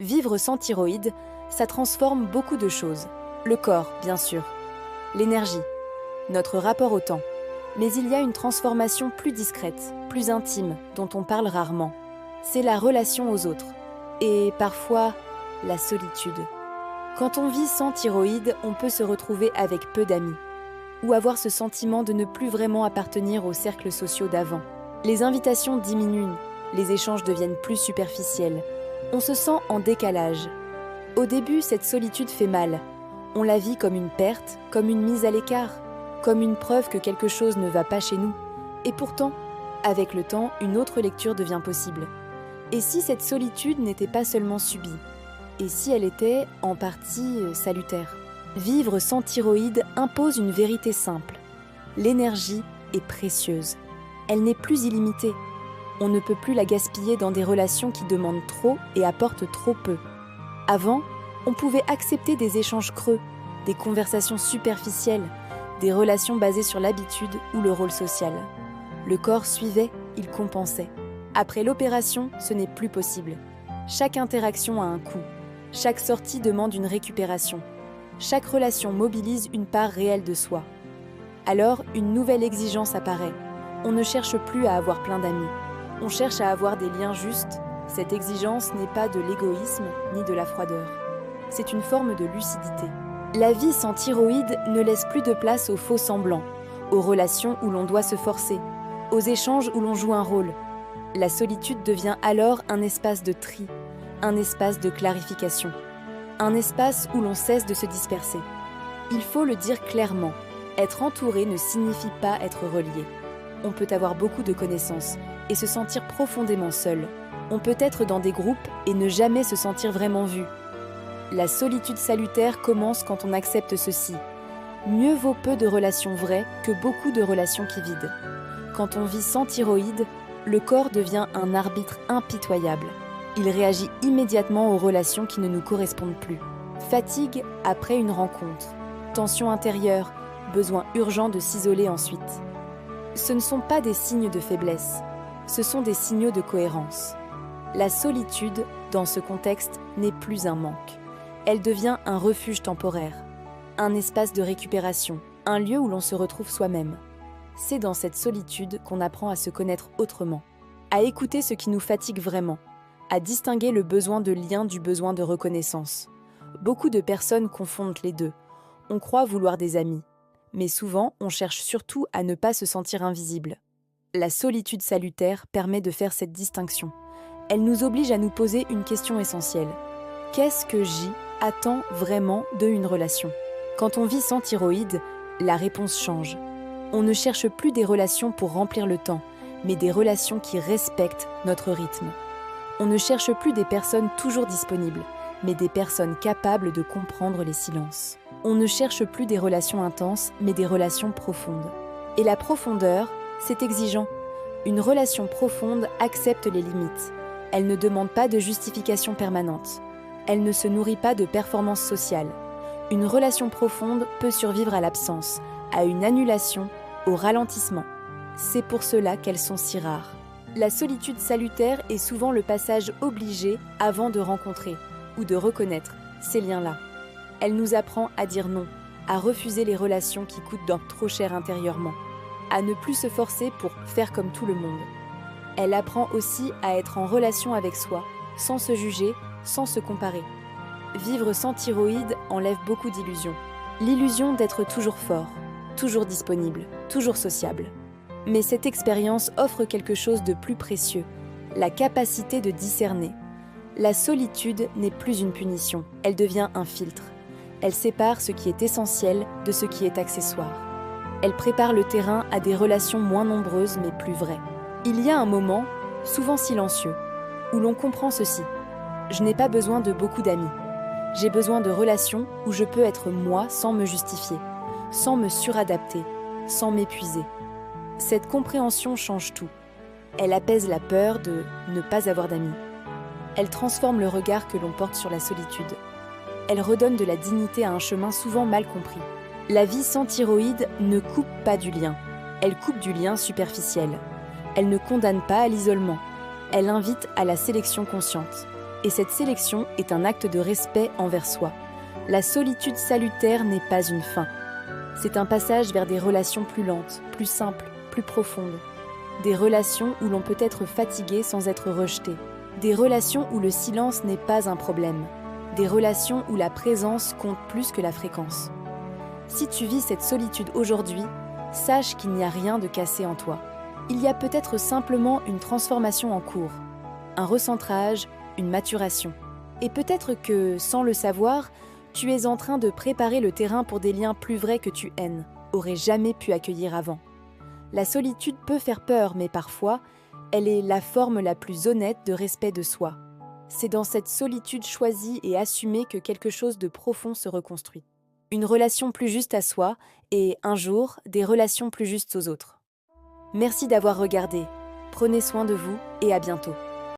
Vivre sans thyroïde, ça transforme beaucoup de choses. Le corps, bien sûr. L'énergie. Notre rapport au temps. Mais il y a une transformation plus discrète, plus intime, dont on parle rarement. C'est la relation aux autres. Et parfois, la solitude. Quand on vit sans thyroïde, on peut se retrouver avec peu d'amis. Ou avoir ce sentiment de ne plus vraiment appartenir aux cercles sociaux d'avant. Les invitations diminuent, les échanges deviennent plus superficiels. On se sent en décalage. Au début, cette solitude fait mal. On la vit comme une perte, comme une mise à l'écart, comme une preuve que quelque chose ne va pas chez nous. Et pourtant, avec le temps, une autre lecture devient possible. Et si cette solitude n'était pas seulement subie? Et si elle était, en partie, salutaire? Vivre sans thyroïde impose une vérité simple. L'énergie est précieuse. Elle n'est plus illimitée. On ne peut plus la gaspiller dans des relations qui demandent trop et apportent trop peu. Avant, on pouvait accepter des échanges creux, des conversations superficielles, des relations basées sur l'habitude ou le rôle social. Le corps suivait, il compensait. Après l'opération, ce n'est plus possible. Chaque interaction a un coût. Chaque sortie demande une récupération. Chaque relation mobilise une part réelle de soi. Alors, une nouvelle exigence apparaît. On ne cherche plus à avoir plein d'amis. On cherche à avoir des liens justes. Cette exigence n'est pas de l'égoïsme ni de la froideur. C'est une forme de lucidité. La vie sans thyroïde ne laisse plus de place aux faux semblants, aux relations où l'on doit se forcer, aux échanges où l'on joue un rôle. La solitude devient alors un espace de tri, un espace de clarification, un espace où l'on cesse de se disperser. Il faut le dire clairement, être entouré ne signifie pas être relié. On peut avoir beaucoup de connaissances et se sentir profondément seul. On peut être dans des groupes et ne jamais se sentir vraiment vu. La solitude salutaire commence quand on accepte ceci. Mieux vaut peu de relations vraies que beaucoup de relations qui vident. Quand on vit sans thyroïde, le corps devient un arbitre impitoyable. Il réagit immédiatement aux relations qui ne nous correspondent plus. Fatigue après une rencontre, tension intérieure, besoin urgent de s'isoler ensuite. Ce ne sont pas des signes de faiblesse, ce sont des signaux de cohérence. La solitude, dans ce contexte, n'est plus un manque. Elle devient un refuge temporaire, un espace de récupération, un lieu où l'on se retrouve soi-même. C'est dans cette solitude qu'on apprend à se connaître autrement, à écouter ce qui nous fatigue vraiment, à distinguer le besoin de lien du besoin de reconnaissance. Beaucoup de personnes confondent les deux. On croit vouloir des amis, mais souvent on cherche surtout à ne pas se sentir invisible. La solitude salutaire permet de faire cette distinction. Elle nous oblige à nous poser une question essentielle. Qu'est-ce que J attend vraiment d'une relation? Quand on vit sans thyroïde, la réponse change. On ne cherche plus des relations pour remplir le temps, mais des relations qui respectent notre rythme. On ne cherche plus des personnes toujours disponibles, mais des personnes capables de comprendre les silences. On ne cherche plus des relations intenses, mais des relations profondes. Et la profondeur, c'est exigeant. Une relation profonde accepte les limites. Elle ne demande pas de justification permanente. Elle ne se nourrit pas de performances sociales. Une relation profonde peut survivre à l'absence, à une annulation, au ralentissement. C'est pour cela qu'elles sont si rares. La solitude salutaire est souvent le passage obligé avant de rencontrer ou de reconnaître ces liens-là. Elle nous apprend à dire non, à refuser les relations qui coûtent trop cher intérieurement, à ne plus se forcer pour faire comme tout le monde. Elle apprend aussi à être en relation avec soi, sans se juger, sans se comparer. Vivre sans thyroïde enlève beaucoup d'illusions. L'illusion d'être toujours fort, toujours disponible, toujours sociable. Mais cette expérience offre quelque chose de plus précieux, la capacité de discerner. La solitude n'est plus une punition, elle devient un filtre. Elle sépare ce qui est essentiel de ce qui est accessoire. Elle prépare le terrain à des relations moins nombreuses mais plus vraies. Il y a un moment, souvent silencieux, où l'on comprend ceci. Je n'ai pas besoin de beaucoup d'amis. J'ai besoin de relations où je peux être moi sans me justifier, sans me suradapter, sans m'épuiser. Cette compréhension change tout. Elle apaise la peur de ne pas avoir d'amis. Elle transforme le regard que l'on porte sur la solitude. Elle redonne de la dignité à un chemin souvent mal compris. La vie sans thyroïde ne coupe pas du lien. Elle coupe du lien superficiel. Elle ne condamne pas à l'isolement. Elle invite à la sélection consciente. Et cette sélection est un acte de respect envers soi. La solitude salutaire n'est pas une fin. C'est un passage vers des relations plus lentes, plus simples, plus profondes. Des relations où l'on peut être fatigué sans être rejeté. Des relations où le silence n'est pas un problème. Des relations où la présence compte plus que la fréquence. Si tu vis cette solitude aujourd'hui, sache qu'il n'y a rien de cassé en toi. Il y a peut-être simplement une transformation en cours, un recentrage, une maturation. Et peut-être que, sans le savoir, tu es en train de préparer le terrain pour des liens plus vrais que tu haines, aurais jamais pu accueillir avant. La solitude peut faire peur, mais parfois, elle est la forme la plus honnête de respect de soi. C'est dans cette solitude choisie et assumée que quelque chose de profond se reconstruit. Une relation plus juste à soi et, un jour, des relations plus justes aux autres. Merci d'avoir regardé. Prenez soin de vous et à bientôt.